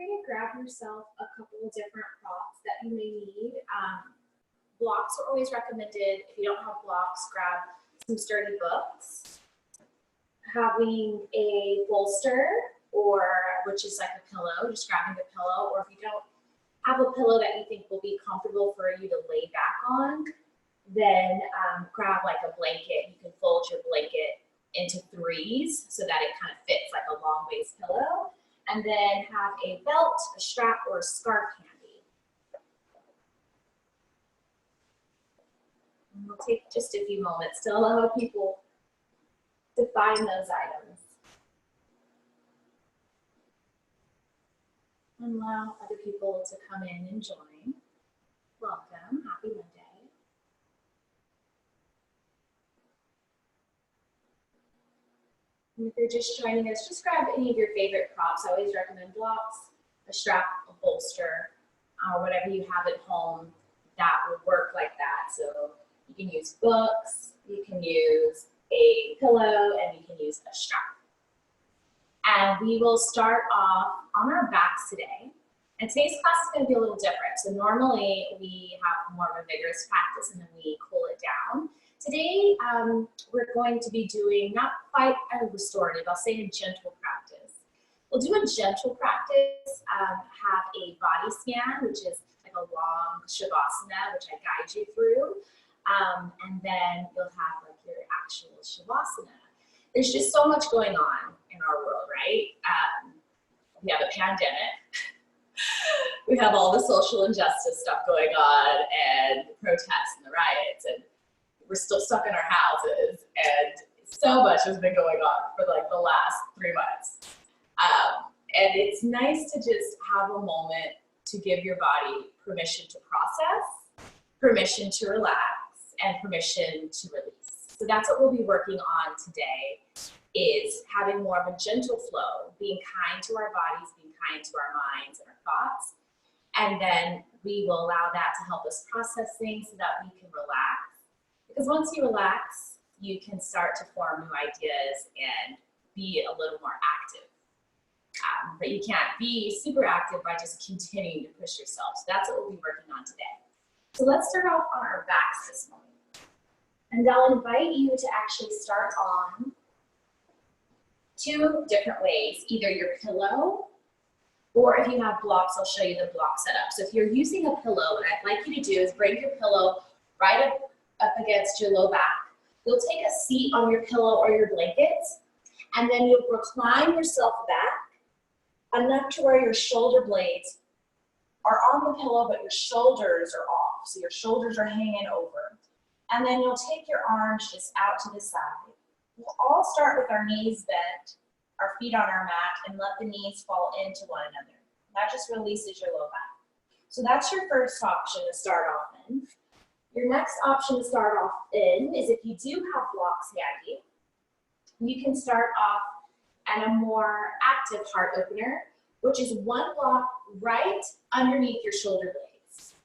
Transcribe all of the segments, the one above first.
free to grab yourself a couple of different props that you may need. Blocks are always recommended. If you don't have blocks, grab some sturdy books. Having a bolster, which is like a pillow, just grabbing a pillow, or if you don't have a pillow that you think will be comfortable for you to lay back on, then grab like a blanket. You can fold your blanket into threes so that it kind of fits like a long waist pillow, and then have a belt, a strap, or a scarf handy. And we'll take just a few moments to allow people to find those items. And allow other people to come in and join. Welcome, happy Monday. And if you're just joining us, just grab any of your favorite props. I always recommend blocks, a strap, a bolster, whatever you have at home that will work like that. So you can use books, you can use a pillow, and you can use a strap. And we will start off on our backs today. And today's class is going to be a little different. So normally we have more of a vigorous practice and then we cool it down. Today we're going to be doing not quite a restorative, I'll say a gentle practice. We'll do a gentle practice, have a body scan, which is like a long shavasana, which I guide you through. And then you'll have like your actual shavasana. There's just so much going on in our world, right? We have a pandemic. We have all the social injustice stuff going on and the protests and the riots, and we're still stuck in our houses, and so much has been going on for like the last 3 months. And it's nice to just have a moment to give your body permission to process, permission to relax, and permission to release. So that's what we'll be working on today, is having more of a gentle flow, being kind to our bodies, being kind to our minds and our thoughts. And then we will allow that to help us process things so that we can relax. Because once you relax, you can start to form new ideas and be a little more active. But you can't be super active by just continuing to push yourself. So that's what we'll be working on today. So let's start off on our backs this morning. And I'll invite you to actually start on 2 different ways, either your pillow, or if you have blocks, I'll show you the block setup. So if you're using a pillow, what I'd like you to do is bring your pillow right up against your low back. You'll take a seat on your pillow or your blanket, and then you'll recline yourself back enough to where your shoulder blades are on the pillow, but your shoulders are off. So your shoulders are hanging over. And then you'll take your arms just out to the side. We'll all start with our knees bent, our feet on our mat, and let the knees fall into one another. That just releases your low back. So that's your first option to start off in. Your next option to start off in is if you do have blocks handy, you can start off at a more active heart opener, which is 1 block right underneath your shoulder blades.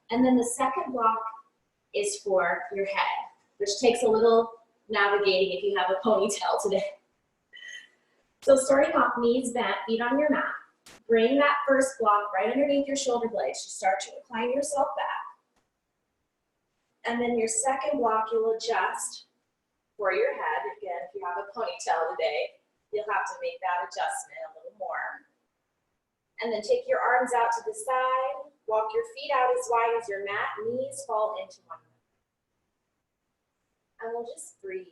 And then the second block is for your head, which takes a little navigating if you have a ponytail today. So starting off, knees bent, feet on your mat. Bring that first block right underneath your shoulder blades to start to recline yourself back. And then your second block, you'll adjust for your head. Again, if you have a ponytail today, you'll have to make that adjustment a little more. And then take your arms out to the side, walk your feet out as wide as your mat, knees fall into one another. And we'll just breathe.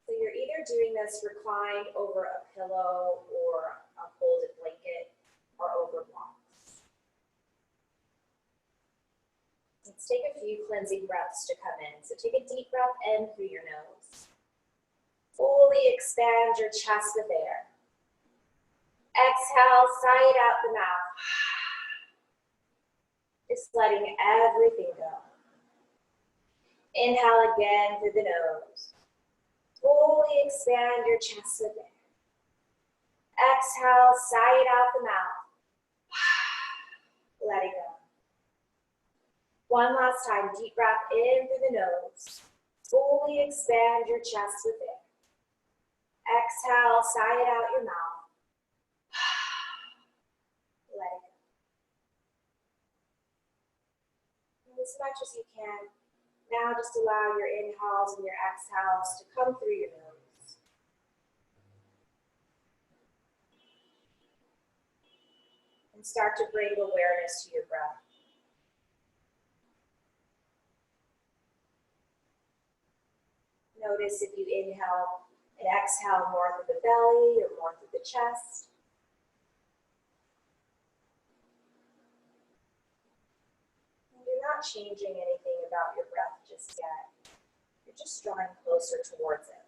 So you're either doing this reclined over a pillow or a folded blanket or over blocks. Let's take a few cleansing breaths to come in. So take a deep breath in through your nose. Fully expand your chest with air. Exhale, sigh it out the mouth. Just letting everything go. Inhale again through the nose. Fully expand your chest with air. Exhale, sigh it out the mouth. Let it go. One last time, deep breath in through the nose. Fully expand your chest with air. Exhale, sigh it out your mouth. as much as you can. Now just allow your inhales and your exhales to come through your nose. And start to bring awareness to your breath. Notice if you inhale and exhale more through the belly or more through the chest. And you're not changing anything about your breath just yet. You're just drawing closer towards it.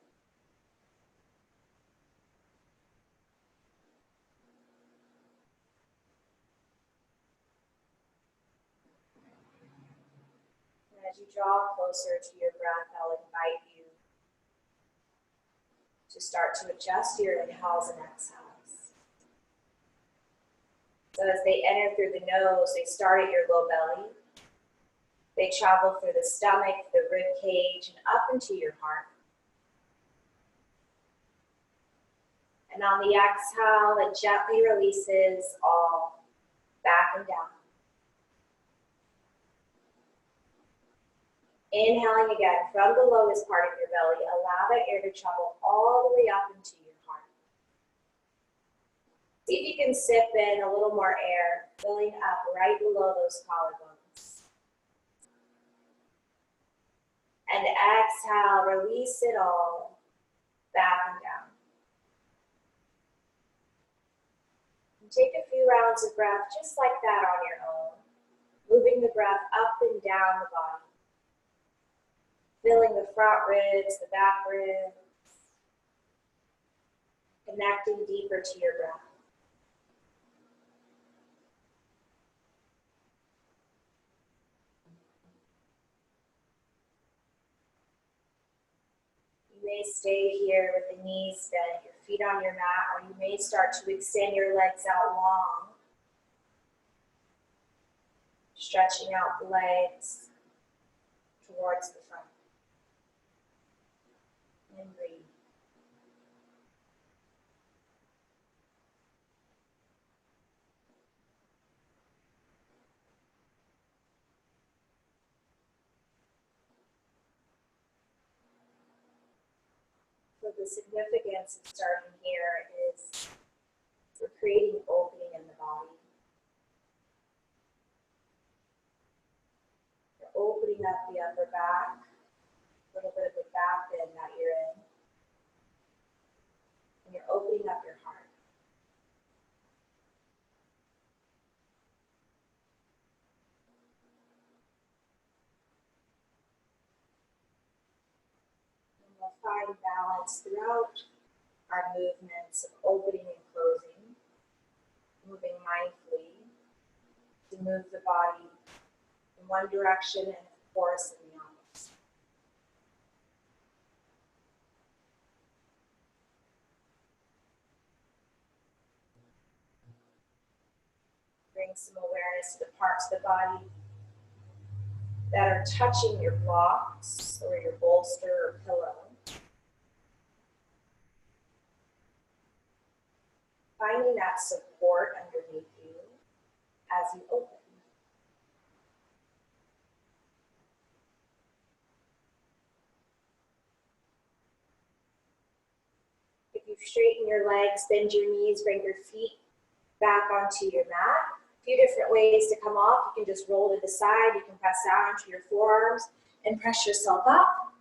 And as you draw closer to your breath, I'll invite you to start to adjust your inhales and exhales. So as they enter through the nose, they start at your low belly. They travel through the stomach, the rib cage, and up into your heart. And on the exhale, it gently releases all back and down. Inhaling again from the lowest part of your belly, allow that air to travel all the way up into your heart. See if you can sip in a little more air, filling up right below those collarbones. And exhale, release it all back and down. And take a few rounds of breath just like that on your own, moving the breath up and down the body. Filling the front ribs, the back ribs, connecting deeper to your breath. You may stay here with the knees bent, your feet on your mat, or you may start to extend your legs out long, stretching out the legs towards the front. And breathe. So the significance of starting here is we're creating opening in the body. You're opening up the upper back, a little bit of the back bend that you're in. And you're opening up your heart. And we'll find balance throughout our movements of opening and closing, moving mindfully to move the body in one direction and of course in the opposite. Bring some awareness to the parts of the body that are touching your blocks or your bolster or pillow. Finding that support underneath you as you open. If you straighten your legs, bend your knees, bring your feet back onto your mat. A few different ways to come off. You can just roll to the side. You can press down onto your forearms and press yourself up.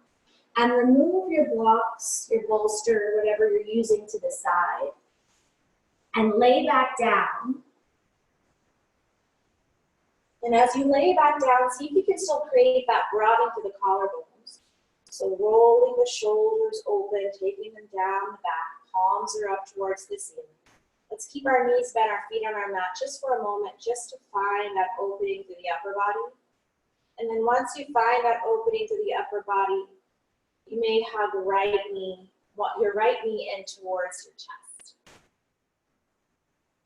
And remove your blocks, your bolster, whatever you're using to the side. And lay back down. And as you lay back down, see if you can still create that broadening to the collarbones. So rolling the shoulders open, taking them down the back. Palms are up towards the ceiling. Let's keep our knees bent, our feet on our mat just for a moment, just to find that opening through the upper body. And then once you find that opening through the upper body, you may hug your right knee in towards your chest.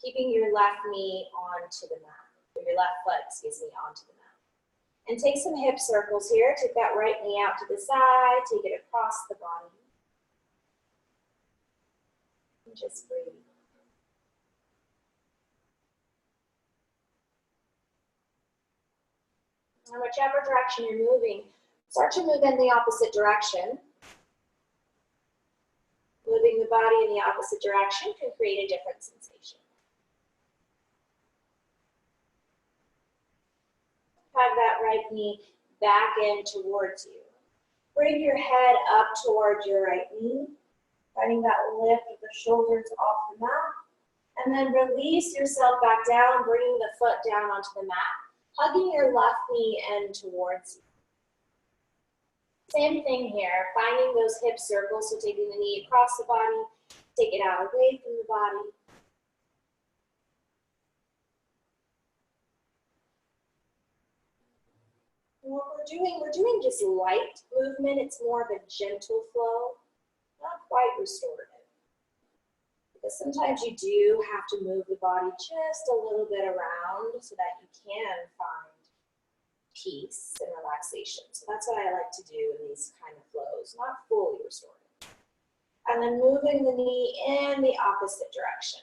Keeping your left knee onto the mat, or your left foot, onto the mat. And take some hip circles here. Take that right knee out to the side, take it across the body. And just breathe. And whichever direction you're moving, start to move in the opposite direction. Moving the body in the opposite direction can create a different sensation. Have that right knee back in towards you. Bring your head up towards your right knee, finding that lift of the shoulders off the mat. And then release yourself back down, bringing the foot down onto the mat, hugging your left knee in towards you. Same thing here, finding those hip circles, so taking the knee across the body, take it out away from the body. And what we're doing just light movement. It's more of a gentle flow, not quite restorative. Because sometimes you do have to move the body just a little bit around so that you can find peace and relaxation. So that's what I like to do in these kind of flows, not fully restorative. And then moving the knee in the opposite direction.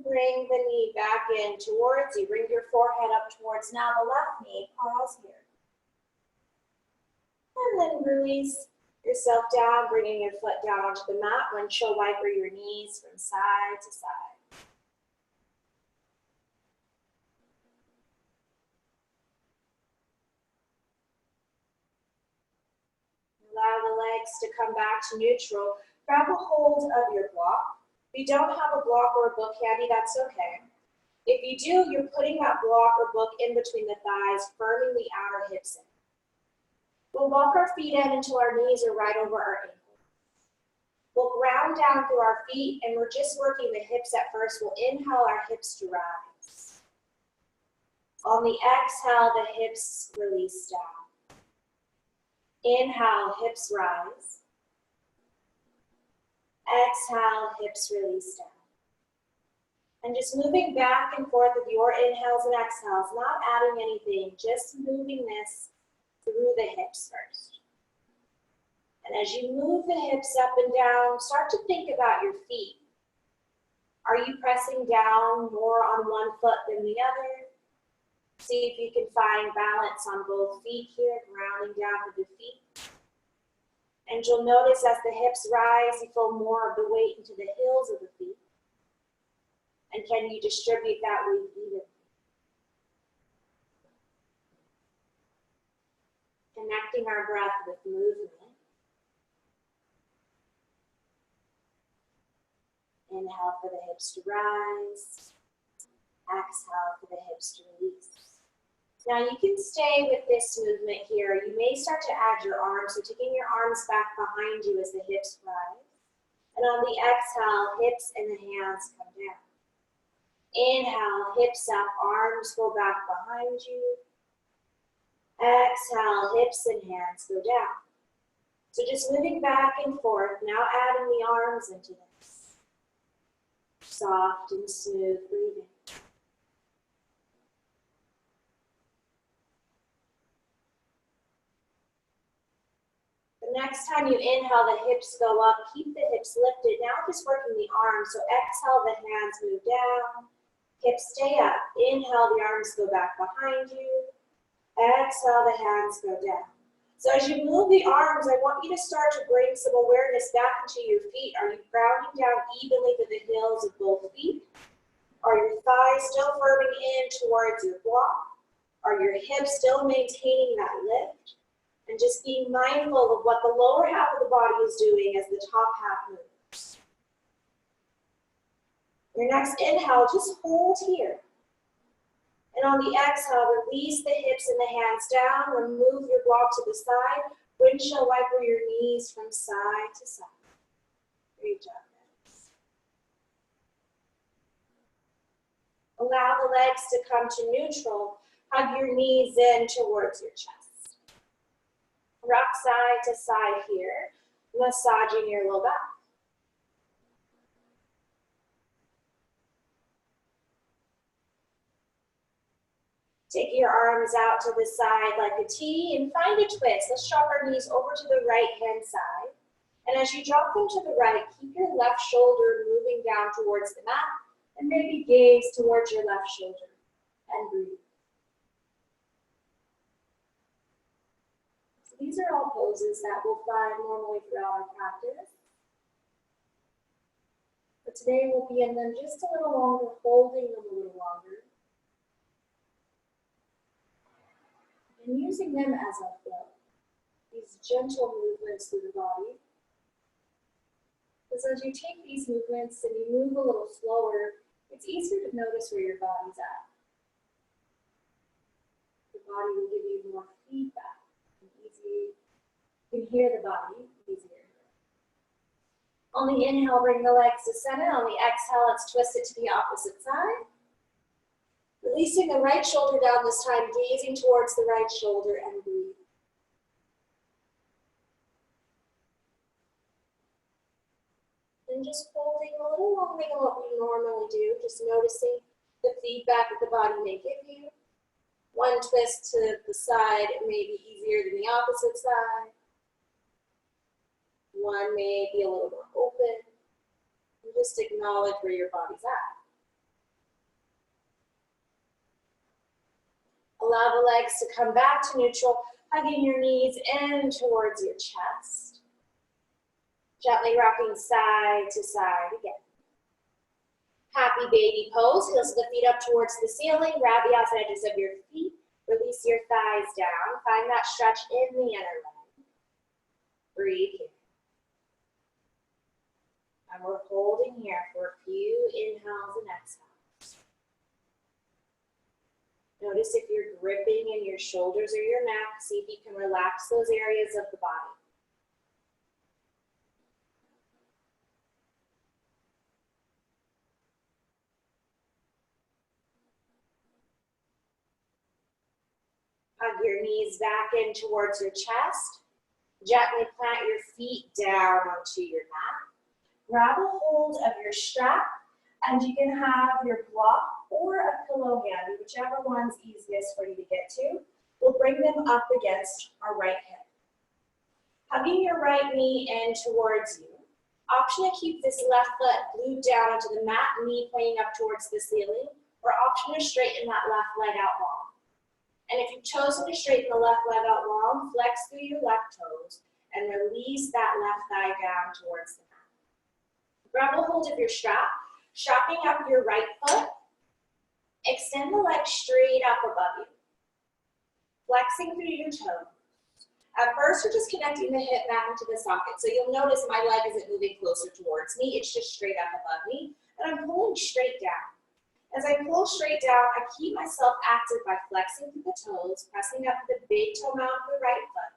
Bring the knee back in towards you. Bring your forehead up towards now the left knee. Pause here. And then release yourself down, bringing your foot down onto the mat. Windshield wiper your knees from side to side. Allow the legs to come back to neutral. Grab a hold of your block. If you don't have a block or a book handy, that's okay. If you do, you're putting that block or book in between the thighs, firming the outer hips in. We'll walk our feet in until our knees are right over our ankles. We'll ground down through our feet, and we're just working the hips at first. We'll inhale our hips to rise. On the exhale, the hips release down. Inhale, hips rise. Exhale, hips release down. And just moving back and forth with your inhales and exhales, not adding anything, just moving this through the hips first. And as you move the hips up and down, start to think about your feet. Are you pressing down more on one foot than the other? See if you can find balance on both feet here, grounding down to the feet. And you'll notice as the hips rise, you feel more of the weight into the heels of the feet. And can you distribute that weight evenly? Connecting our breath with movement. Inhale for the hips to rise. Exhale for the hips to release. Now you can stay with this movement here. You may start to add your arms, so taking your arms back behind you as the hips rise. And on the exhale, hips and the hands come down. Inhale, hips up, arms go back behind you. Exhale, hips and hands go down. So just moving back and forth, now adding the arms into this. Soft and smooth breathing. The next time you inhale, the hips go up. Keep the hips lifted. Now just working the arms. So exhale, the hands move down. Hips stay up. Inhale, the arms go back behind you. Exhale, the hands go down. So as you move the arms, I want you to start to bring some awareness back into your feet. Are you grounding down evenly to the heels of both feet? Are your thighs still firming in towards your block? Are your hips still maintaining that lift? And just being mindful of what the lower half of the body is doing as the top half moves. Your next inhale, just hold here. And on the exhale, release the hips and the hands down. Remove your block to the side. Windshield wiper your knees from side to side. Great job, guys. Allow the legs to come to neutral. Hug your knees in towards your chest. Rock side to side here, massaging your low back. Take your arms out to the side like a T and find a twist. Let's drop our knees over to the right hand side. And as you drop them to the right, keep your left shoulder moving down towards the mat and maybe gaze towards your left shoulder and breathe. So these are all poses that we'll find normally throughout our practice. But today we'll be in them just a little longer, holding them a little longer, and using them as a flow. These gentle movements through the body. Because as you take these movements and you move a little slower, it's easier to notice where your body's at. The body will give you more feedback. You can hear the body easier. On the inhale, bring the legs to center. On the exhale, let's twist it to the opposite side. Releasing the right shoulder down this time, gazing towards the right shoulder and breathe. And just holding a little longer than what we normally do, just noticing the feedback that the body may give you. One twist to the side may be easier than the opposite side. One may be a little more open. And just acknowledge where your body's at. Allow the legs to come back to neutral, hugging your knees in towards your chest. Gently rocking side to side again. Happy baby pose. Heels of the feet up towards the ceiling. Grab the outside edges of your feet. Release your thighs down. Find that stretch in the inner leg. Breathe here. And we're holding here for a few inhales and exhales. Notice if you're gripping in your shoulders or your neck. See if you can relax those areas of the body. Hug your knees back in towards your chest. Gently plant your feet down onto your mat. Grab a hold of your strap, and you can have your block or a pillow handy, whichever one's easiest for you to get to. We'll bring them up against our right hip. Hugging your right knee in towards you. Option to keep this left foot glued down onto the mat, knee pointing up towards the ceiling, or option to straighten that left leg out long. And if you've chosen to straighten the left leg out long, flex through your left toes and release that left thigh down towards the mat. Grab a hold of your strap, strapping up your right foot. Extend the leg straight up above you. Flexing through your toes. At first, you're just connecting the hip back into the socket. So you'll notice my leg isn't moving closer towards me. It's just straight up above me. And I'm pulling straight down. As I pull straight down, I keep myself active by flexing through the toes, pressing up the big toe mound of the right foot.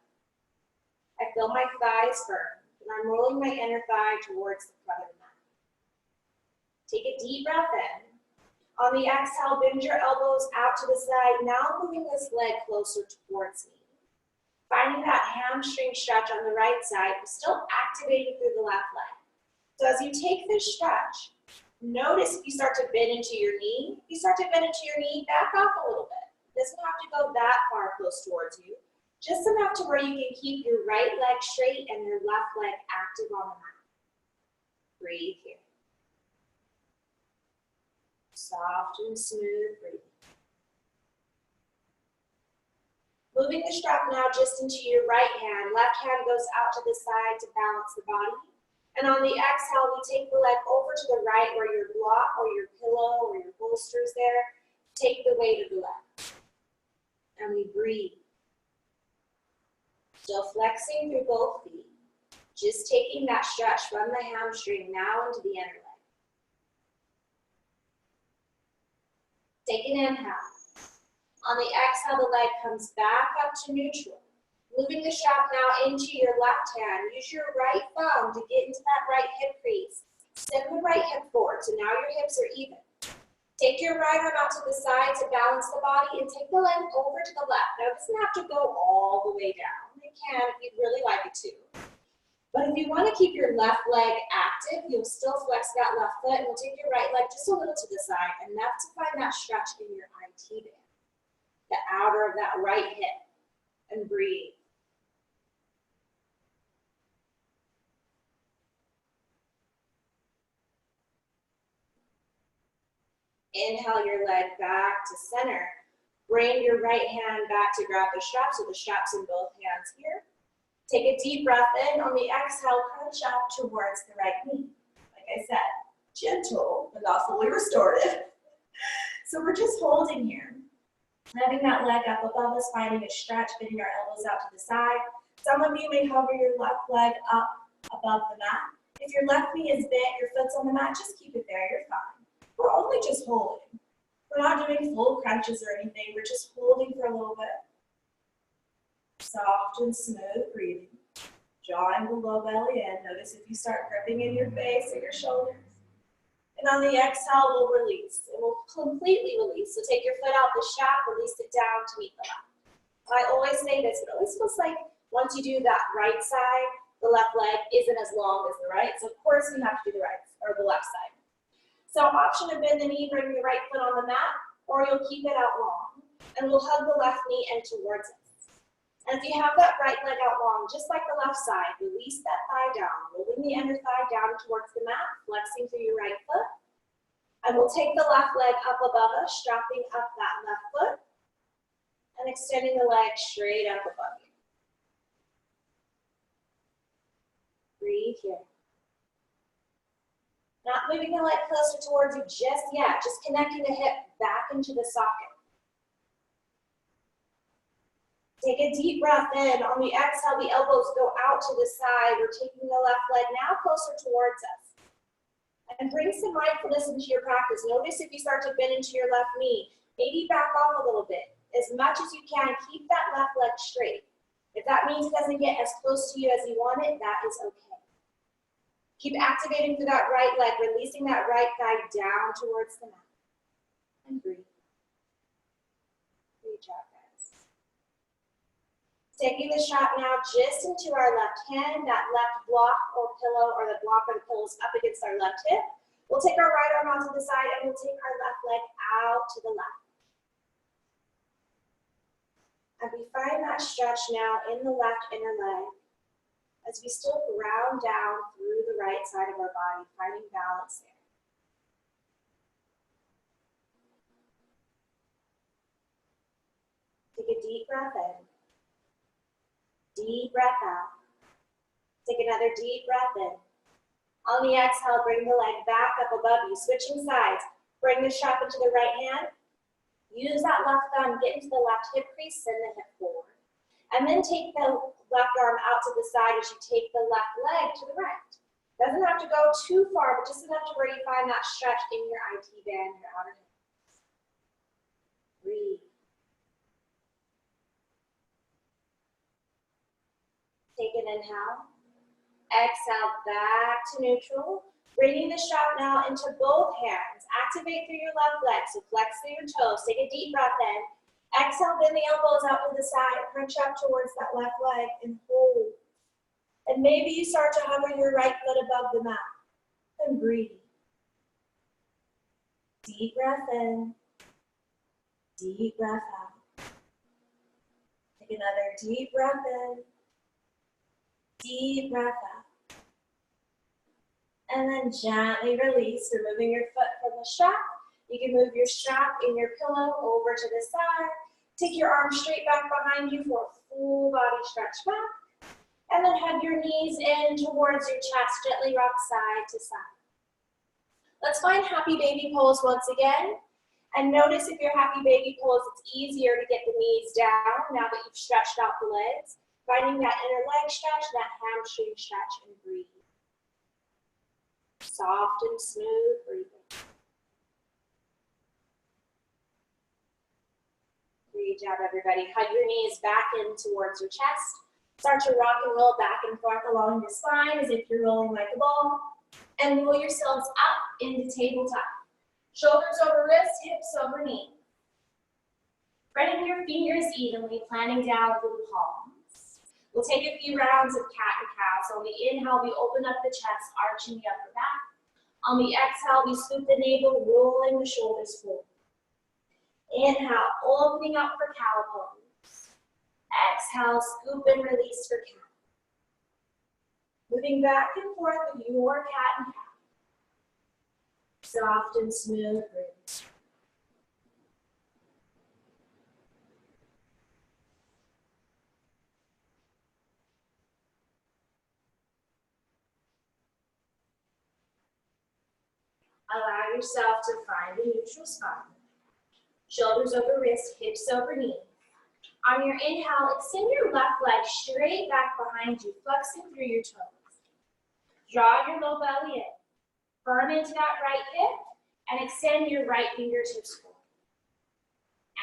I feel my thighs firm, and I'm rolling my inner thigh towards the front of the mat. Take a deep breath in. On the exhale, bend your elbows out to the side, now moving this leg closer towards me. Finding that hamstring stretch on the right side, but still activating through the left leg. So as you take this stretch, notice if you start to bend into your knee. If you start to bend into your knee, back off a little bit. It doesn't have to go that far close towards you. Just enough to where you can keep your right leg straight and your left leg active on the mat. Breathe here. Soft and smooth breathing. Moving the strap now just into your right hand. Left hand goes out to the side to balance the body. And on the exhale, we take the leg over to the right where your block or your pillow or your bolster is there. Take the weight of the leg. And we breathe. Still flexing through both feet. Just taking that stretch from the hamstring now into the inner leg. Take an inhale. On the exhale, the leg comes back up to neutral. Moving the strap now into your left hand. Use your right thumb to get into that right hip crease. Send the right hip forward, so now your hips are even. Take your right arm out to the side to balance the body and take the leg over to the left. Now, it doesn't have to go all the way down. It can if you'd really like it to. But if you want to keep your left leg active, you'll still flex that left foot and we'll take your right leg just a little to the side, enough to find that stretch in your IT band, the outer of that right hip, and breathe. Inhale your leg back to center. Bring your right hand back to grab the strap, so the strap's in both hands here. Take a deep breath in. On the exhale, crunch up towards the right knee. Like I said, gentle, but not fully restorative. So we're just holding here. Having that leg up above us, finding a stretch, bending our elbows out to the side. Some of you may hover your left leg up above the mat. If your left knee is bent, your foot's on the mat, just keep it there, you're fine. We're only just holding. We're not doing full crunches or anything, we're just holding for a little bit. Soft and smooth breathing. Drawing the low belly in. Notice if you start gripping in your face or your shoulders. And on the exhale, we'll release. It will completely release. So take your foot out the strap, release it down to meet the left. I always say this, it always feels like once you do that right side, the left leg isn't as long as the right. So of course we have to do the right or the left side. So option to bend the knee, bring your right foot on the mat, or you'll keep it out long. And we'll hug the left knee in towards us. And if you have that right leg out long, just like the left side, release that thigh down, rolling the inner thigh down towards the mat, flexing through your right foot. And we'll take the left leg up above us, strapping up that left foot, and extending the leg straight up above you. Breathe here. Not moving the leg closer towards you just yet, just connecting the hip back into the socket. Take a deep breath in. On the exhale, the elbows go out to the side. We're taking the left leg now closer towards us. And bring some mindfulness into your practice. Notice if you start to bend into your left knee, maybe back off a little bit. As much as you can, keep that left leg straight. If that means it doesn't get as close to you as you want it, that is okay. Keep activating through that right leg, releasing that right thigh down towards the mat. And breathe. Good job, guys. Taking the shot now just into our left hand, that left block or pillow, or the block or the pillow is up against our left hip. We'll take our right arm onto the side and we'll take our left leg out to the left. And we find that stretch now in the left inner leg as we still ground down through the right side of our body, finding balance there. Take a deep breath in. Deep breath out. Take another deep breath in. On the exhale, bring the leg back up above you, switching sides. Bring the strap into the right hand. Use that left thumb, get into the left hip crease, send the hip forward. And then take the left arm out to the side as you take the left leg to the right. Doesn't have to go too far, but just enough to where you find that stretch in your IT band, your outer hips. Breathe. Take an inhale. Exhale back to neutral. Bringing the strap now into both hands. Activate through your left leg, so flex through your toes. Take a deep breath in. Exhale, bend the elbows out to the side. Crunch up towards that left leg and hold. And maybe you start to hover your right foot above the mat. And breathe. Deep breath in. Deep breath out. Take another deep breath in. Deep breath out. And then gently release, removing your foot from the strap. You can move your strap in your pillow over to the side. Take your arms straight back behind you for a full body stretch back. And then hug your knees in towards your chest. Gently rock side to side. Let's find happy baby pose once again. And notice if you're happy baby pose, it's easier to get the knees down now that you've stretched out the legs. Finding that inner leg stretch, that hamstring stretch, and breathe. Soft and smooth breathing. Great job, everybody. Hug your knees back in towards your chest. Start to rock and roll back and forth along your spine as if you're rolling like a ball. And roll yourselves up into tabletop. Shoulders over wrists, hips over knees. Spreading your fingers evenly, planting down through the palms. We'll take a few rounds of cat and cow. So on the inhale, we open up the chest, arching the upper back. On the exhale, we scoop the navel, rolling the shoulders forward. Inhale, opening up for cow pose. Exhale, scoop and release for cat. Moving back and forth with your cat and cow. Soft and smooth breathing. Allow yourself to find a neutral spine. Shoulders over wrist, hips over knee. On your inhale, extend your left leg straight back behind you, flexing through your toes. Draw your low belly in. Firm into that right hip and extend your right fingertips forward.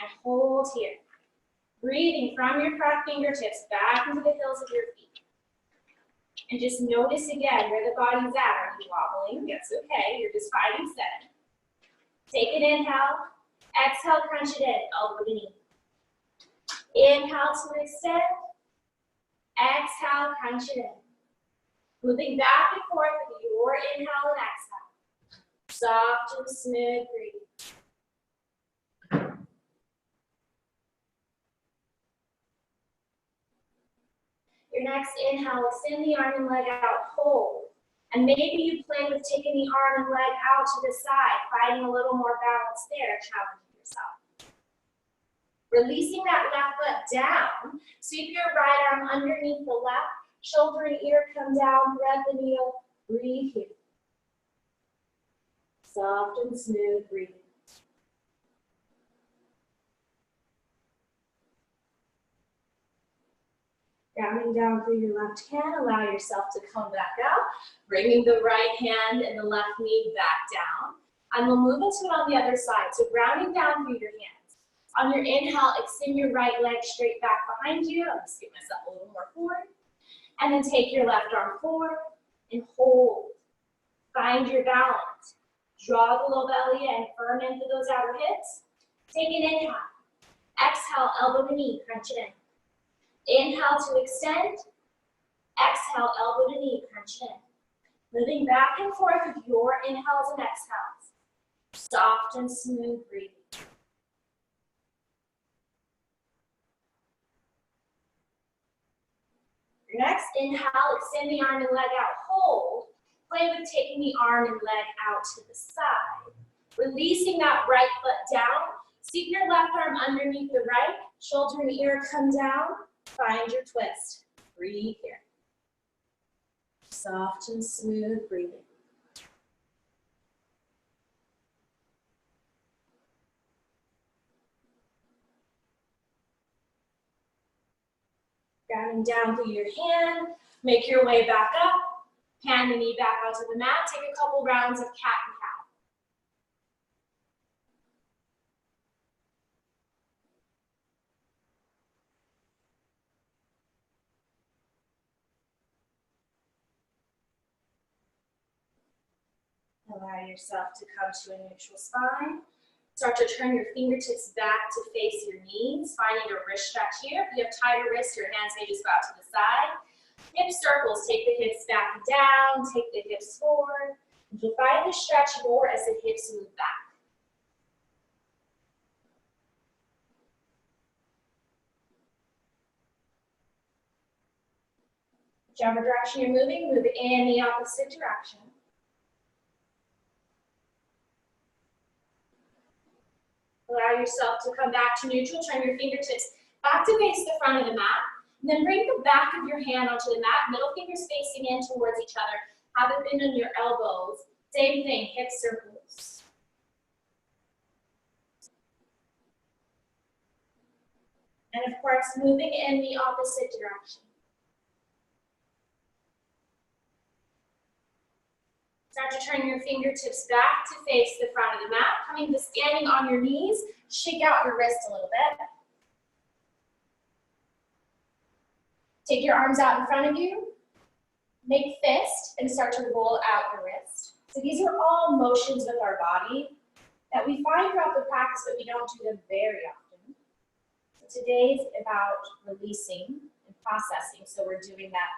And hold here. Breathing from your front fingertips back into the heels of your feet. And just notice again where the body's at. Are you wobbling? That's okay. You're just finding center. Take an inhale. Exhale, crunch it in, elbow to knee. Inhale to extend. Exhale, crunch it in. Moving back and forth with your inhale and exhale. Soft and smooth breathing. Your next inhale, extend the arm and leg out, hold. And maybe you play with taking the arm and leg out to the side, finding a little more balance there, challenging yourself. Releasing that left foot down, sweep your right arm underneath the left, shoulder and ear come down, thread the needle, breathe here. Soft and smooth breathing. Grounding down through your left hand, allow yourself to come back out, bringing the right hand and the left knee back down. And we'll move into it on the other side. So grounding down through your hands. On your inhale, extend your right leg straight back behind you. I'll just get myself a little more forward. And then take your left arm forward and hold. Find your balance. Draw the low belly in, firm into those outer hips. Take an inhale. Exhale, elbow to knee, crunch it in. Inhale to extend. Exhale, elbow to knee, crunch it in. Moving back and forth with your inhales and exhales. Soft and smooth breathing. Your next inhale, extend the arm and leg out, hold. Play with taking the arm and leg out to the side. Releasing that right foot down. Sweep your left arm underneath the right. Shoulder and ear come down. Find your twist. Breathe here. Soft and smooth breathing. Grounding down through your hand. Make your way back up. Hand and knee back onto the mat. Take a couple rounds of cat and cow. Allow yourself to come to a neutral spine. Start to turn your fingertips back to face your knees, finding a wrist stretch here. If you have tighter wrists, your hands may just go out to the side. Hip circles, take the hips back and down, take the hips forward. You'll find the stretch more as the hips move back. Whichever direction you're moving, move in the opposite direction. Allow yourself to come back to neutral. Turn your fingertips back to face the front of the mat. And then bring the back of your hand onto the mat. Middle fingers facing in towards each other. Have it bend on your elbows. Same thing, hip circles. And of course, moving in the opposite direction. Start to turn your fingertips back to face the front of the mat. Coming to standing on your knees. Shake out your wrist a little bit. Take your arms out in front of you. Make fist and start to roll out your wrist. So these are all motions with our body that we find throughout the practice, but we don't do them very often. So today's about releasing and processing. So we're doing that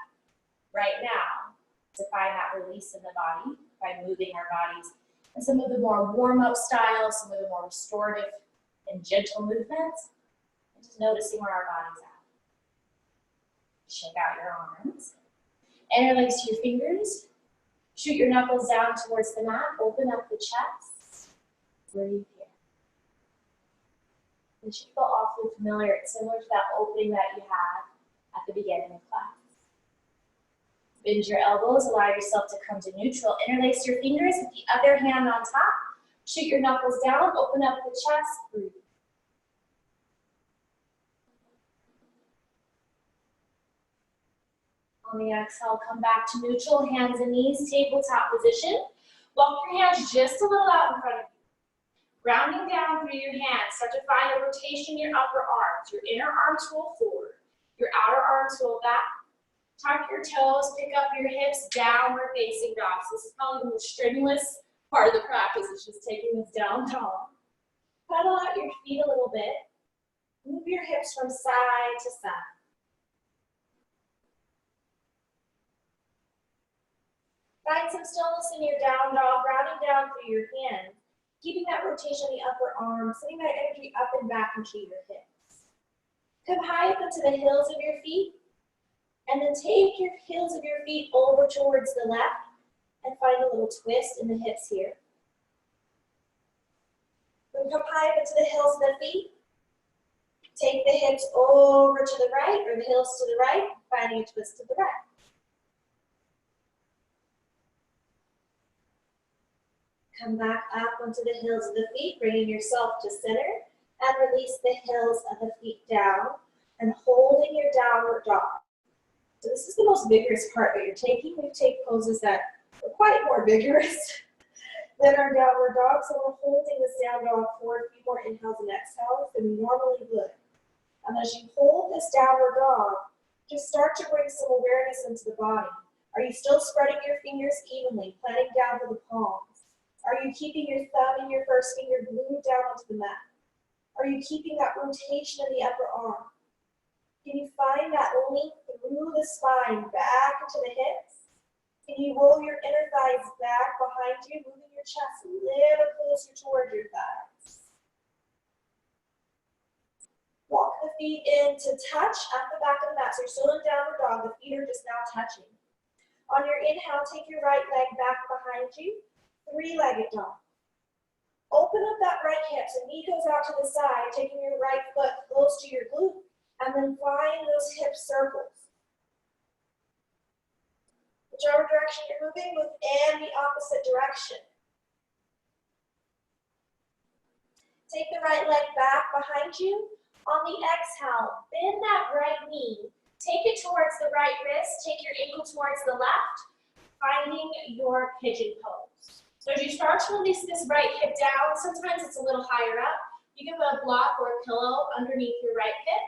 right now to find that release in the body by moving our bodies. And some of the more warm-up styles, some of the more restorative and gentle movements, and just noticing where our body's at. Shake out your arms. Interlace your fingers. Shoot your knuckles down towards the mat. Open up the chest. Breathe here. It should feel awfully familiar. It's similar to that opening that you had at the beginning of class. Bend your elbows, allow yourself to come to neutral. Interlace your fingers with the other hand on top. Shoot your knuckles down, open up the chest, breathe. On the exhale, come back to neutral, hands and knees, tabletop position. Walk your hands just a little out in front of you. Grounding down through your hands, start to find a rotation in your upper arms. Your inner arms roll forward, your outer arms roll back. Tuck your toes, pick up your hips, downward facing dog. So this is probably the most strenuous part of the practice, is just taking this down dog. Pedal out your feet a little bit. Move your hips from side to side. Find some stillness in your down dog, grounding down through your hands, keeping that rotation in the upper arm, sending that energy up and back into your hips. Come high up into the heels of your feet, and then take your heels of your feet over towards the left and find a little twist in the hips here. Then come high up into the heels of the feet. Take the hips over to the right, or the heels to the right, finding a twist to the right. Come back up onto the heels of the feet, bringing yourself to center, and release the heels of the feet down, and holding your downward dog. So this is the most vigorous part that you're taking. We take poses that are quite more vigorous than our downward dog. So we're holding this down dog for a few more inhales and exhales than we normally would. And as you hold this downward dog, just start to bring some awareness into the body. Are you still spreading your fingers evenly, planting down to the palms? Are you keeping your thumb and your first finger glued down onto the mat? Are you keeping that rotation in the upper arm? Can you find that link through the spine back into the hips? Can you roll your inner thighs back behind you, moving your chest a little closer toward your thighs? Walk the feet in to touch at the back of the mat. So you're still in downward dog, the feet are just now touching. On your inhale, take your right leg back behind you, three-legged dog. Open up that right hip, so knee goes out to the side, taking your right foot close to your glute, and then find those hip circles. Whichever direction you're moving, move in the opposite direction. Take the right leg back behind you. On the exhale, bend that right knee. Take it towards the right wrist. Take your ankle towards the left, finding your pigeon pose. So as you start to release this right hip down, sometimes it's a little higher up. You can put a block or a pillow underneath your right hip.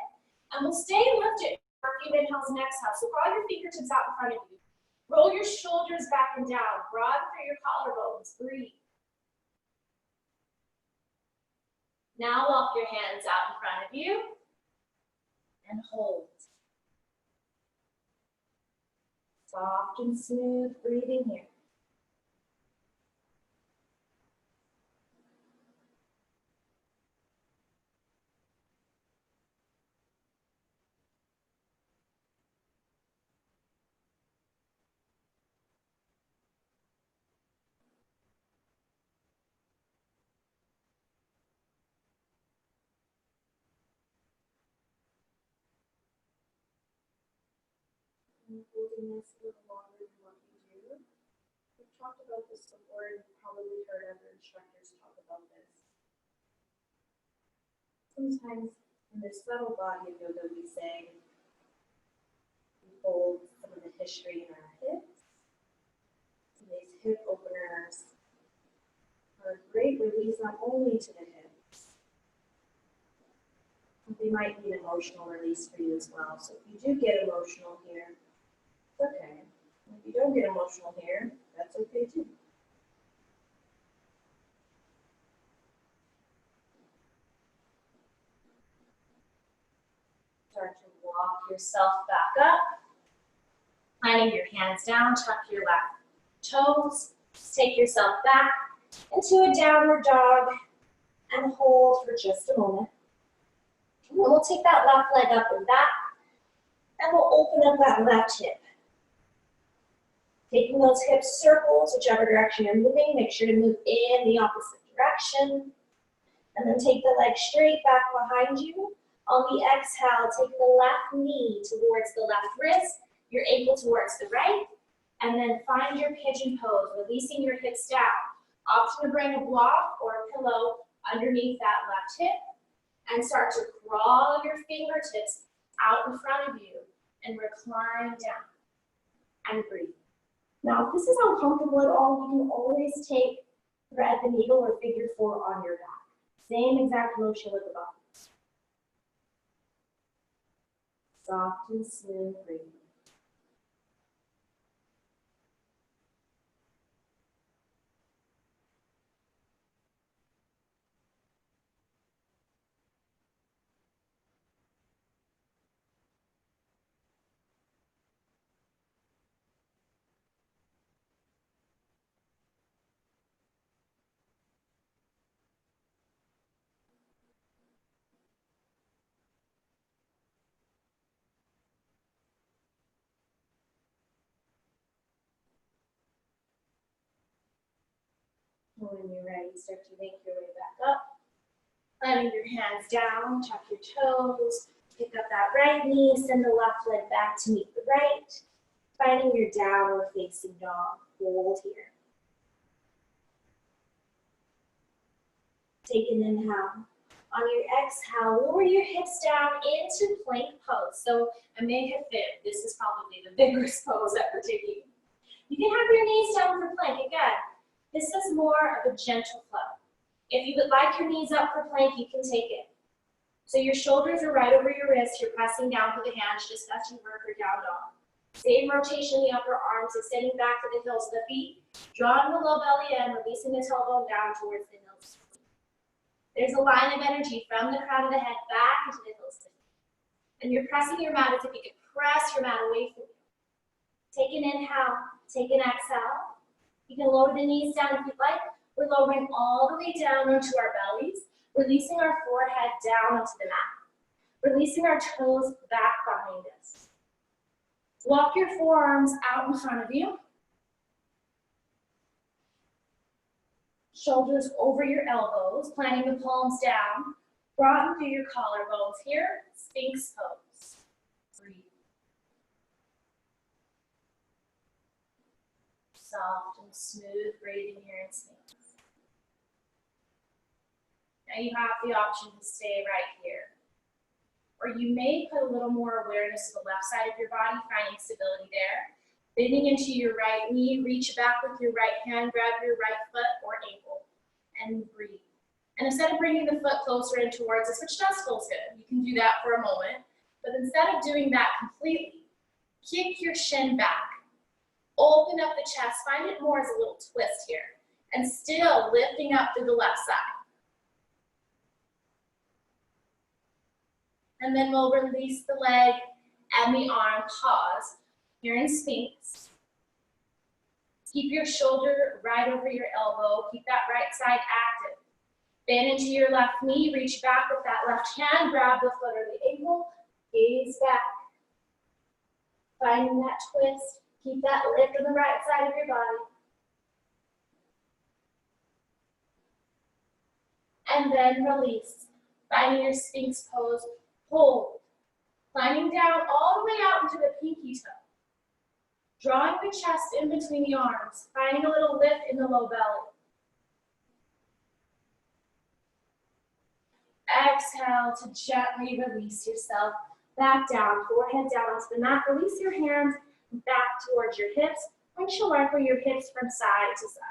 And we'll stay lifted for a few inhales and exhales. So draw your fingertips out in front of you. Roll your shoulders back and down. Broaden through your collarbones. Breathe. Now walk your hands out in front of you and hold. Soft and smooth breathing here. Holding this a little longer than what you do. We've talked about this before, and you've probably heard other instructors talk about this. Sometimes in this subtle body of yoga, we say we hold some of the history in our hips. And these hip openers are a great release not only to the hips, but they might be an emotional release for you as well. So if you do get emotional here, okay. If you don't get emotional here, that's okay too. Start to walk yourself back up. Planting your hands down, tuck your left toes. Take yourself back into a downward dog and hold for just a moment. And we'll take that left leg up and back, and we'll open up that left hip. Taking those hip circles, whichever direction you're moving, make sure to move in the opposite direction. And then take the leg straight back behind you. On the exhale, take the left knee towards the left wrist, your ankle towards the right, And then find your pigeon pose, releasing your hips down. Option to bring a block or a pillow underneath that left hip and start to crawl your fingertips out in front of you and recline down and breathe. Now, if this is uncomfortable at all, you can always take thread the needle or figure 4 on your back. Same exact motion with the body. Soft and smooth breathing. When you're ready, start to make your way back up. Letting your hands down, tuck your toes, pick up that right knee, send the left leg back to meet the right. Finding your downward facing dog, hold here. Take an inhale. On your exhale, lower your hips down into plank pose. So I may have fibbed. This is probably the vigorous pose that we're taking. You can have your knees down for plank again. This is more of a gentle flow. If you would like your knees up for plank, you can take it. So your shoulders are right over your wrists. You're pressing down for the hands just as you were for down dog. Same rotation in the upper arms, extending back to the heels of the feet. Drawing the low belly in, releasing the tailbone down towards the heels. There's a line of energy from the crown of the head back into the heels of the feet. And you're pressing your mat as if you could press your mat away from you. Take an inhale, take an exhale. You can lower the knees down if you'd like. We're lowering all the way down onto our bellies, releasing our forehead down onto the mat, releasing our toes back behind us. Walk your forearms out in front of you. Shoulders over your elbows, planting the palms down. Broaden through your collarbones here, Sphinx pose. Breathe. Soft and smooth breathing here in Sphinx. Now you have the option to stay right here. Or you may put a little more awareness to the left side of your body, finding stability there. Bending into your right knee, reach back with your right hand, grab your right foot or ankle, and breathe. And instead of bringing the foot closer in towards us, which does feel good, you can do that for a moment, but instead of doing that completely, kick your shin back. Open up the chest, find it more as a little twist here, and still lifting up through the left side. And then we'll release the leg and the arm, pause. Here in Sphinx. Keep your shoulder right over your elbow, keep that right side active. Bend into your left knee, reach back with that left hand, grab the foot or the ankle, gaze back. Finding that twist. Keep that lift on the right side of your body. And then release. Finding your Sphinx pose, hold. Climbing down all the way out into the pinky toe. Drawing the chest in between the arms, finding a little lift in the low belly. Exhale to gently release yourself back down, forehead down onto the mat. Release your hands back towards your hips. Windshield wiper your hips from side to side.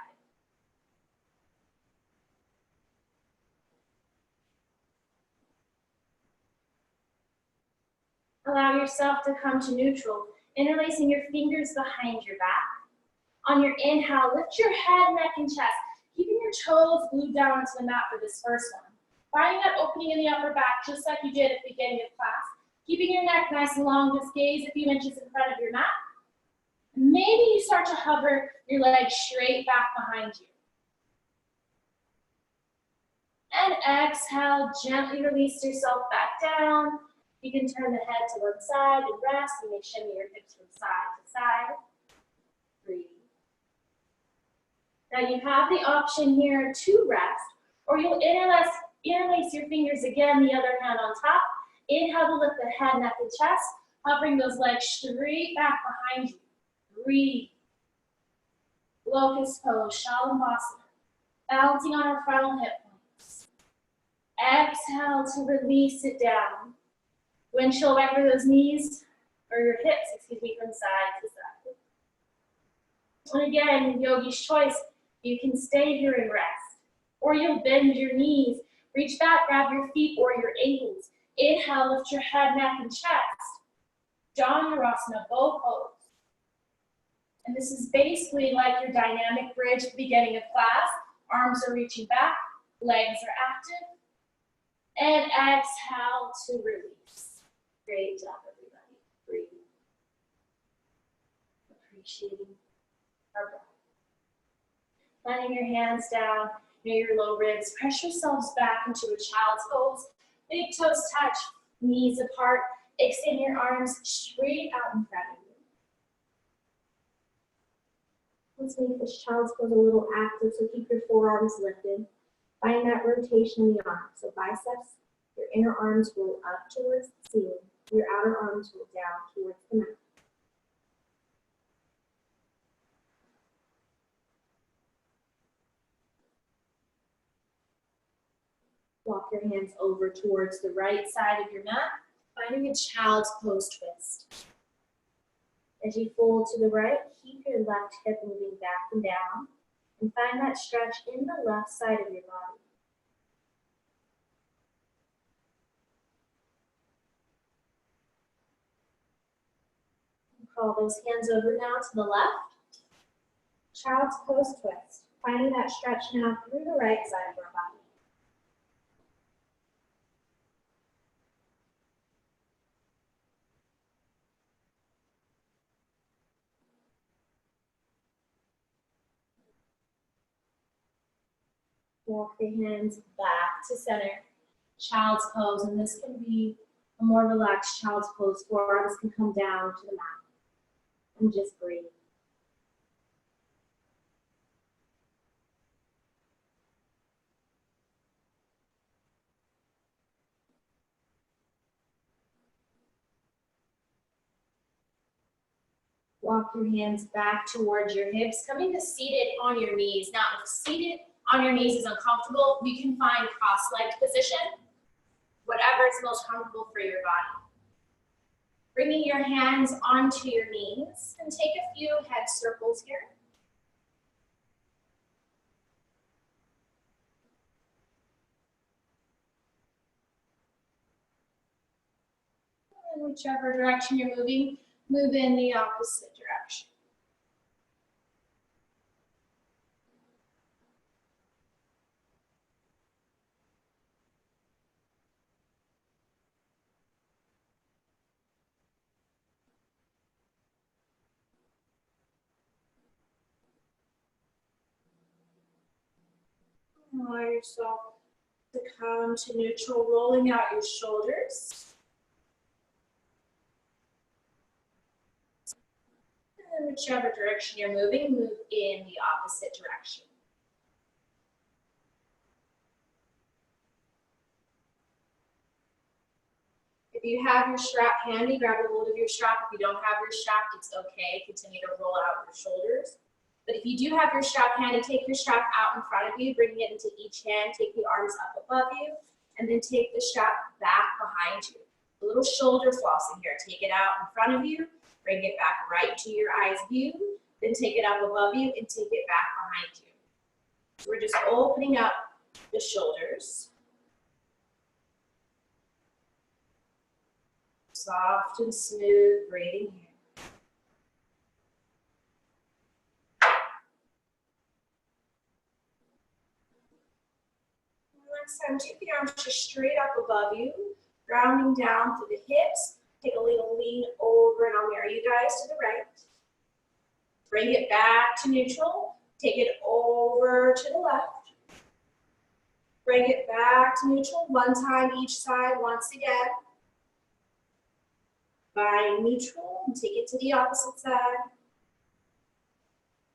Allow yourself to come to neutral, interlacing your fingers behind your back. On your inhale, lift your head, neck, and chest, keeping your toes glued down to the mat for this first one. Finding that opening in the upper back, just like you did at the beginning of class. Keeping your neck nice and long, just gaze a few inches in front of your mat. Maybe you start to hover your legs straight back behind you. And exhale, gently release yourself back down. You can turn the head to one side and rest, and may shimmy your hips from side to side. Breathe. Now you have the option here to rest, or you'll interlace your fingers again, the other hand on top. Inhale to lift the head, neck, and chest, hovering those legs straight back behind you. Breathe. Locust pose, Shalabhasana. Balancing on our frontal hip points. Exhale to release it down. Windshield wiper those knees, or your hips, excuse me, from side to side. And again, yogi's choice, you can stay here and rest. Or you'll bend your knees, reach back, grab your feet or your ankles. Inhale, lift your head, neck, and chest. Dhanurasana, bow pose. And this is basically like your dynamic bridge at the beginning of class. Arms are reaching back, legs are active. And exhale to release. Great job, everybody. Breathing. Appreciating our breath. Letting your hands down near your low ribs. Press yourselves back into a child's pose. Big toes touch, knees apart. Extend your arms straight out in front of you. Let's make this child's pose a little active, so keep your forearms lifted. Find that rotation in the arms. So biceps, your inner arms roll up towards the ceiling. Your outer arms roll down towards the mat. Walk your hands over towards the right side of your mat, finding a child's pose twist. As you fold to the right, keep your left hip moving back and down, and find that stretch in the left side of your body. Crawl those hands over now to the left. Child's pose twist, finding that stretch now through the right side of our body. Walk the hands back to center. Child's pose, and this can be a more relaxed child's pose. Forearms can come down to the mat. And just breathe. Walk your hands back towards your hips, coming to seated on your knees. Now, if seated on your knees is uncomfortable, you can find cross-legged position, whatever is most comfortable for your body. Bringing your hands onto your knees and take a few head circles here. And whichever direction you're moving, move in the opposite direction. Allow yourself to come to neutral, rolling out your shoulders. And whichever direction you're moving, move in the opposite direction. If you have your strap handy, grab a hold of your strap. If you don't have your strap, it's okay. Continue to roll out your shoulders. But if you do have your strap handy, take your strap out in front of you, bring it into each hand, take the arms up above you, and then take the strap back behind you. A little shoulder flossing here. Take it out in front of you, bring it back right to your eye's view, then take it up above you and take it back behind you. So we're just opening up the shoulders. Soft and smooth breathing here. Next time, take the arms just straight up above you, rounding down through the hips. Take a little lean over, and I'll mirror you guys to the right. Bring it back to neutral. Take it over to the left. Bring it back to neutral. One time each side once again. Find neutral and take it to the opposite side.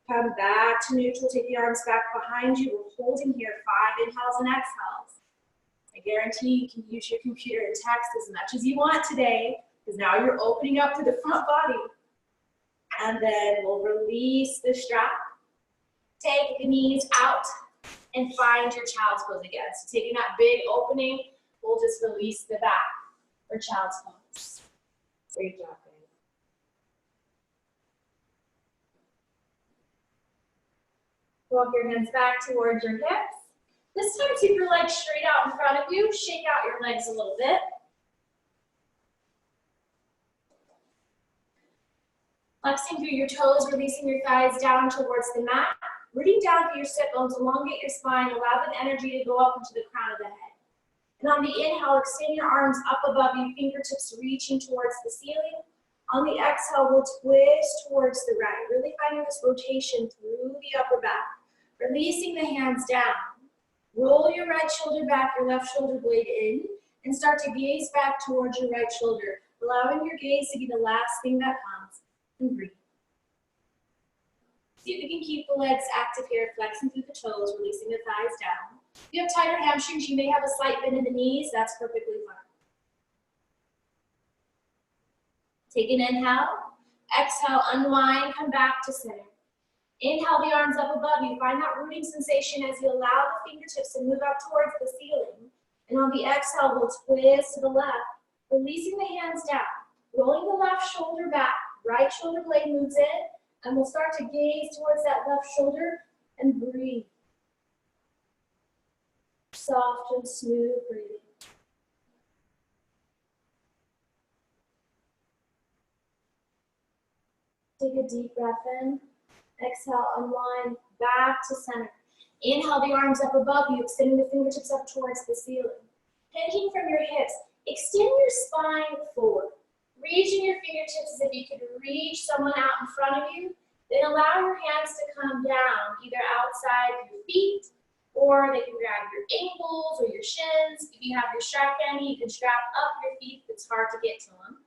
Come back to neutral, take the arms back behind you. We're holding here 5 inhales and exhales. I guarantee you can use your computer and text as much as you want today, because now you're opening up to the front body. And then we'll release the strap. Take the knees out and find your child's pose again. So taking that big opening, we'll just release the back for child's pose. Great job, guys. Walk your hands back towards your hips. This time keep your legs straight out in front of you. Shake out your legs a little bit. Flexing through your toes, releasing your thighs down towards the mat. Rooting down through your sit bones, elongate your spine, allow the energy to go up into the crown of the head. And on the inhale, extend your arms up above you, fingertips reaching towards the ceiling. On the exhale, we'll twist towards the right, really finding this rotation through the upper back. Releasing the hands down. Roll your right shoulder back, your left shoulder blade in, and start to gaze back towards your right shoulder, allowing your gaze to be the last thing that comes, and breathe. See if you can keep the legs active here, flexing through the toes, releasing the thighs down. If you have tighter hamstrings, you may have a slight bend in the knees, that's perfectly fine. Take an inhale, exhale, unwind, come back to center. Inhale the arms up above you, find that rooting sensation as you allow the fingertips to move up towards the ceiling. And on the exhale, we'll twist to the left, releasing the hands down, rolling the left shoulder back, right shoulder blade moves in, and we'll start to gaze towards that left shoulder and breathe. Soft and smooth breathing. Take a deep breath in. Exhale, unwind, back to center. Inhale the arms up above you, extending the fingertips up towards the ceiling. Hinging from your hips, extend your spine forward. Reaching your fingertips as if you could reach someone out in front of you. Then allow your hands to come down, either outside your feet, or they can grab your ankles or your shins. If you have your strap handy, you can strap up your feet if it's hard to get to them.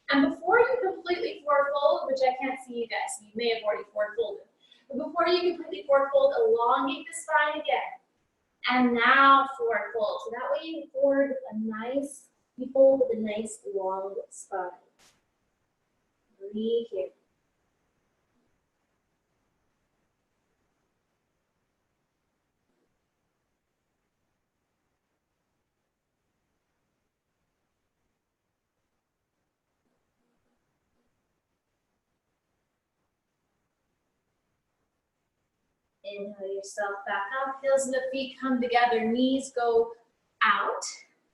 And before you completely forward fold, which I can't see you guys, so you may have already forward folded, but before you completely forward fold, elongate the spine again. And now forward fold. So that way you forward with a nice, you fold with a nice long spine. Breathe here. Inhale yourself back up, heels of the feet come together, knees go out.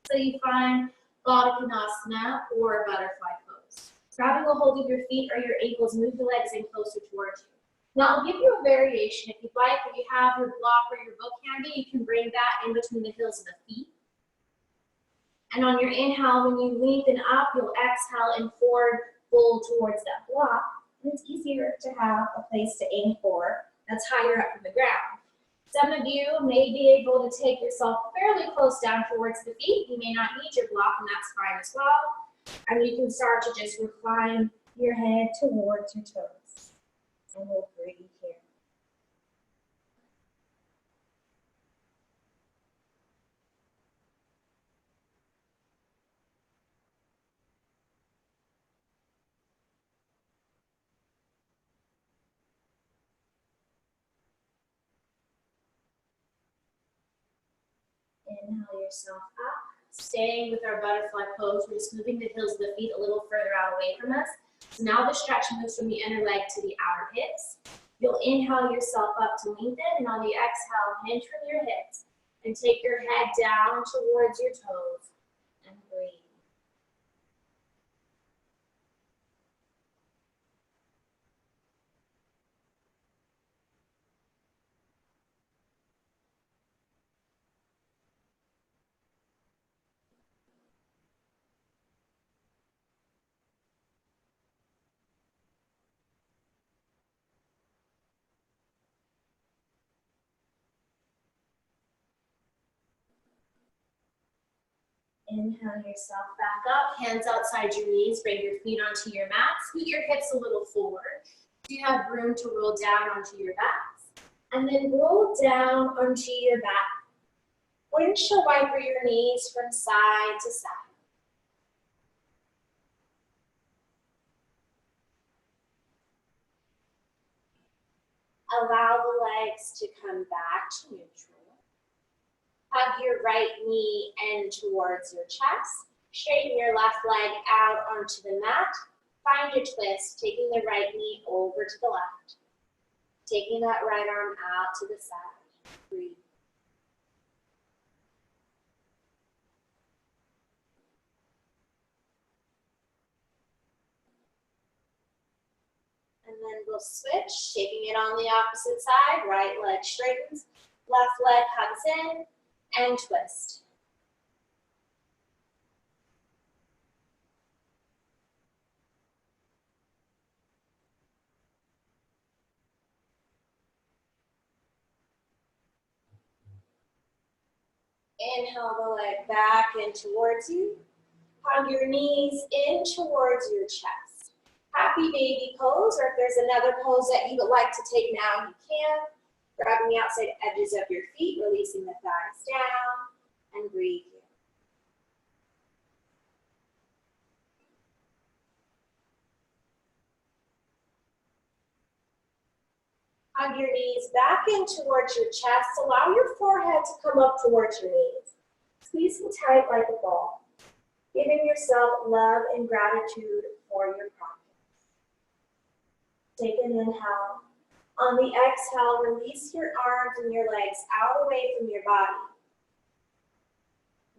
So you find Badha Konasana or butterfly pose. Grabbing a hold of your feet or your ankles, move the legs in closer towards you. Now I'll give you a variation. If you'd like, if you have your block or your book handy, you can bring that in between the heels of the feet. And on your inhale, when you lengthen up, you'll exhale and forward fold towards that block. And it's easier to have a place to aim for that's higher up from the ground. Some of you may be able to take yourself fairly close down towards the feet. You may not need your block, and that's fine as well. And you can start to just recline your head towards your toes. And we'll breathe here. Inhale yourself up. Staying with our butterfly pose, we're just moving the heels of the feet a little further out away from us. So now the stretch moves from the inner leg to the outer hips. You'll inhale yourself up to lengthen, and on the exhale, hinge from your hips. And take your head down towards your toes and breathe. Inhale yourself back up, hands outside your knees, bring your feet onto your mat, scoot your hips a little forward. So you have room to roll down onto your backs. And then roll down onto your back. Windshield wiper your knees from side to side. Allow the legs to come back to neutral. Hug your right knee in towards your chest. Straighten your left leg out onto the mat. Find a twist, taking the right knee over to the left. Taking that right arm out to the side. Breathe. And then we'll switch, taking it on the opposite side. Right leg straightens, left leg hugs in, and twist. Inhale the leg back in towards you. Hug your knees in towards your chest. Happy baby pose, or if there's another pose that you would like to take now, you can. Grabbing the outside edges of your feet, releasing the thighs down, and breathe here. Hug your knees back in towards your chest. Allow your forehead to come up towards your knees. Squeeze them tight like a ball, giving yourself love and gratitude for your practice. Take an inhale. On the exhale, release your arms and your legs out away from your body.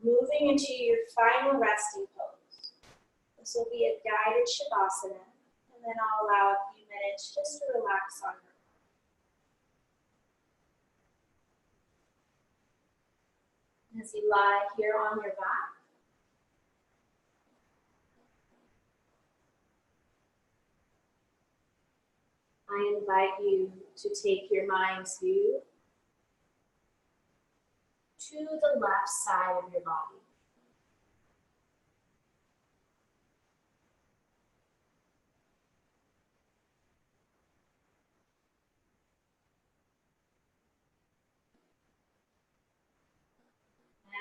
Moving into your final resting pose. This will be a guided Shavasana, and then I'll allow a few minutes just to relax on your own. As you lie here on your back, I invite you to take your mind's view to the left side of your body.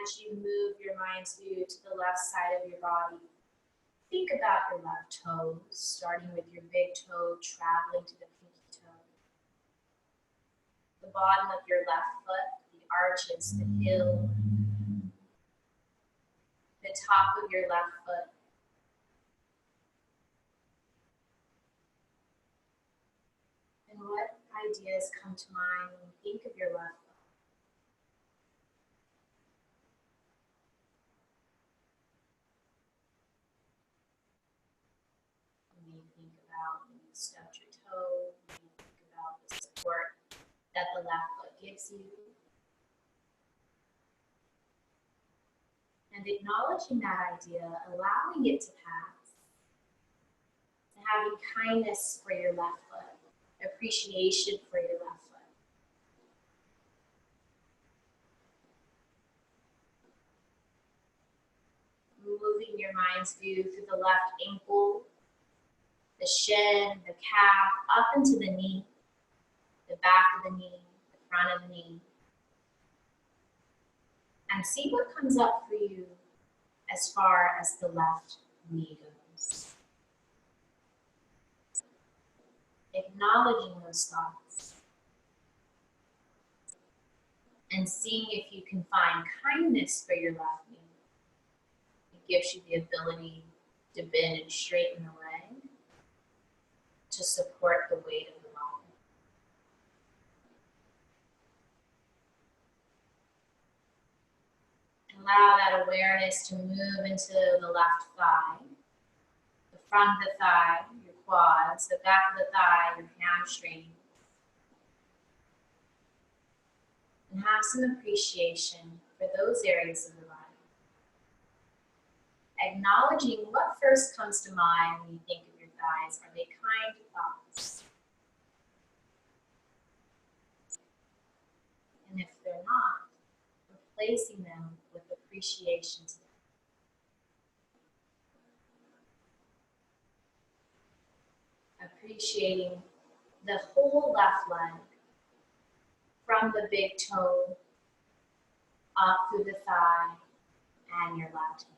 As you move your mind's view to the left side of your body, think about your left toes, starting with your big toe, traveling to the pinky toe. The bottom of your left foot, the arches, the heel, the top of your left foot. And what ideas come to mind when you think of your left foot? You may think about when you stubbed your toe, you may think about the support that the left foot gives you. And acknowledging that idea, allowing it to pass, and having kindness for your left foot, appreciation for your left foot. Moving your mind's view through the left ankle, the shin, the calf, up into the knee, the back of the knee, the front of the knee. And see what comes up for you as far as the left knee goes. Acknowledging those thoughts. And seeing if you can find kindness for your left knee. It gives you the ability to bend and straighten the leg to support the weight of the body. Allow that awareness to move into the left thigh, the front of the thigh, your quads, the back of the thigh, your hamstring. And have some appreciation for those areas of the body. Acknowledging what first comes to mind when you think of your thighs. Are they kind thoughts? And if they're not, replacing them with appreciation to them. Appreciating the whole left leg from the big toe up through the thigh and your left hip.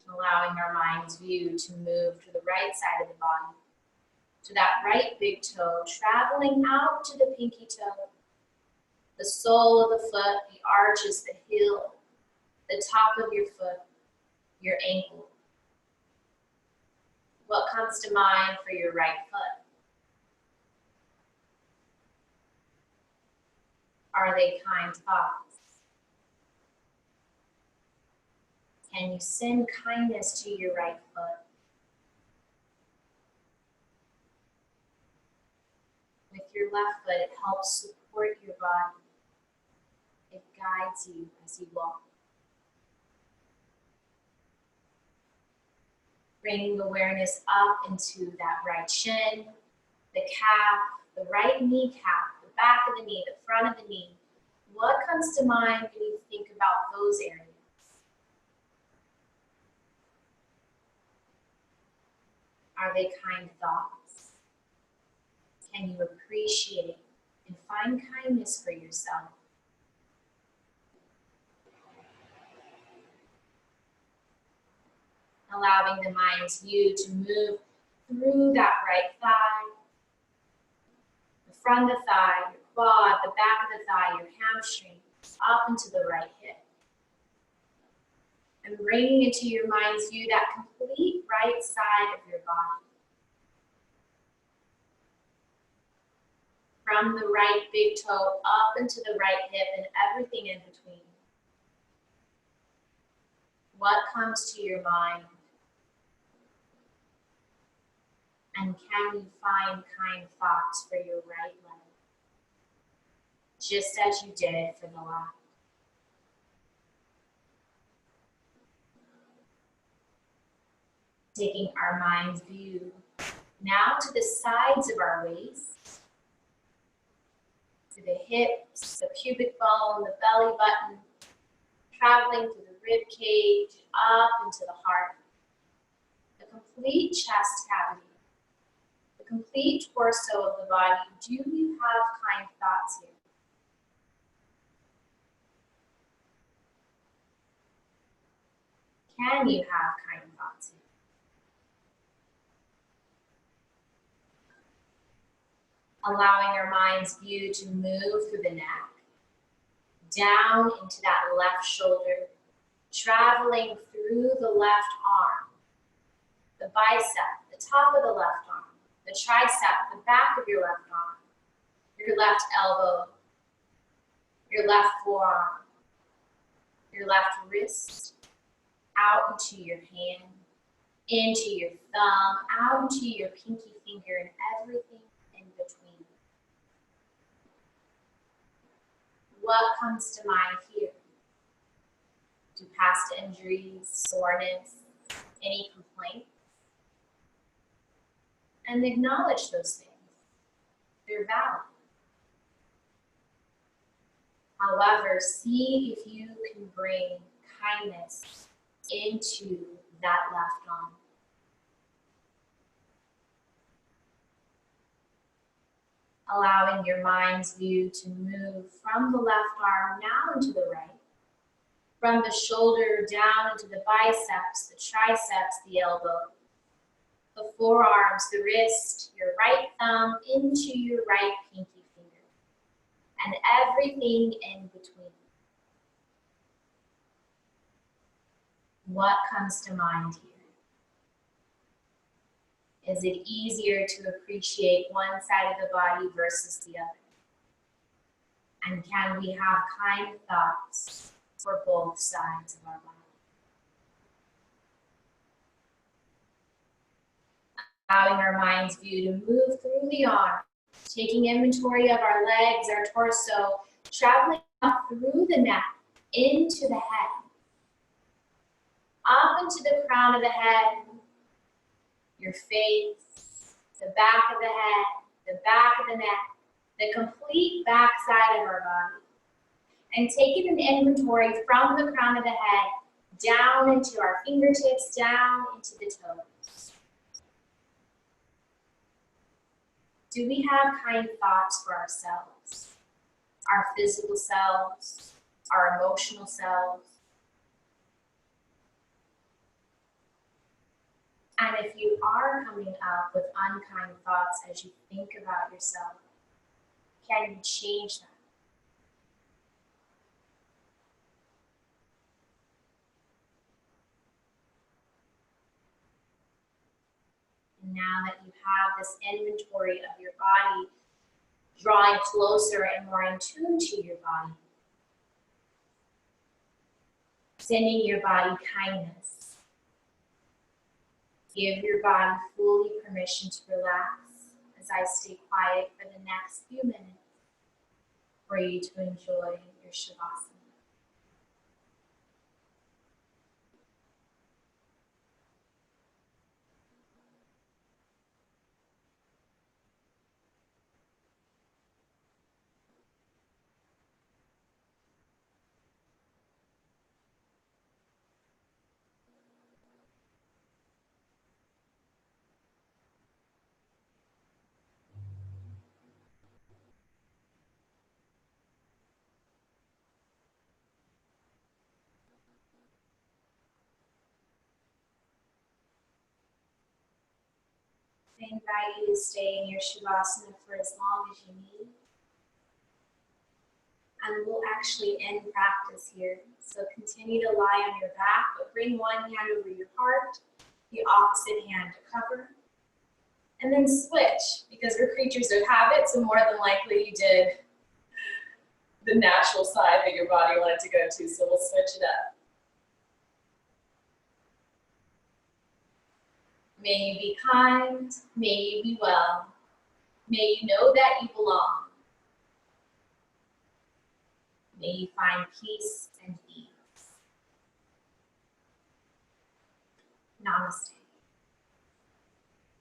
Allowing our mind's view to move to the right side of the body, to that right big toe, traveling out to the pinky toe, the sole of the foot, the arches, the heel, the top of your foot, your ankle. What comes to mind for your right foot? Are they kind thoughts? Can you send kindness to your right foot? With your left foot, it helps support your body. It guides you as you walk. Bringing awareness up into that right shin, the calf, the right kneecap, the back of the knee, the front of the knee. What comes to mind when you think about those areas? Are they kind thoughts? Can you appreciate and find kindness for yourself? Allowing the mind's view to move through that right thigh, the front of the thigh, your quad, the back of the thigh, your hamstring, up into the right hip. And bringing into your mind's view that complete right side of your body. From the right big toe up into the right hip and everything in between. What comes to your mind? And can you find kind thoughts for your right leg? Just as you did for the left. Taking our mind's view now to the sides of our waist, to the hips, the pubic bone, the belly button, traveling through the rib cage, up into the heart, the complete chest cavity, the complete torso of the body. Do you have kind thoughts here? Can you have kind thoughts here? Allowing our mind's view to move through the neck, down into that left shoulder, traveling through the left arm, the bicep, the top of the left arm, the tricep, the back of your left arm, your left elbow, your left forearm, your left wrist, out into your hand, into your thumb, out into your pinky finger, and everything in between. What comes to mind here? Do past injuries, soreness, any complaints? And acknowledge those things. They're valid. However, see if you can bring kindness into that left arm. Allowing your mind's view to move from the left arm now into the right. From the shoulder down into the biceps, the triceps, the elbow, the forearms, the wrist, your right thumb into your right pinky finger, and everything in between. What comes to mind here? Is it easier to appreciate one side of the body versus the other? And can we have kind thoughts for both sides of our body? Allowing our mind's view to move through the arm, taking inventory of our legs, our torso, traveling up through the neck, into the head, up into the crown of the head, your face, the back of the head, the back of the neck, the complete back side of our body. And taking an inventory from the crown of the head down into our fingertips, down into the toes. Do we have kind thoughts for ourselves? Our physical selves, our emotional selves? And if you are coming up with unkind thoughts as you think about yourself, can you change them? And now that you have this inventory of your body, drawing closer and more in tune to your body, sending your body kindness. Give your body fully permission to relax as I stay quiet for the next few minutes for you to enjoy your Shavasana. I invite you to stay in your Shavasana for as long as you need. And we'll actually end practice here. So continue to lie on your back, but bring one hand over your heart, the opposite hand to cover. And then switch, because we're creatures of habit, so more than likely you did the natural side that your body wanted to go to, so we'll switch it up. May you be kind, may you be well, may you know that you belong. May you find peace and ease. Namaste.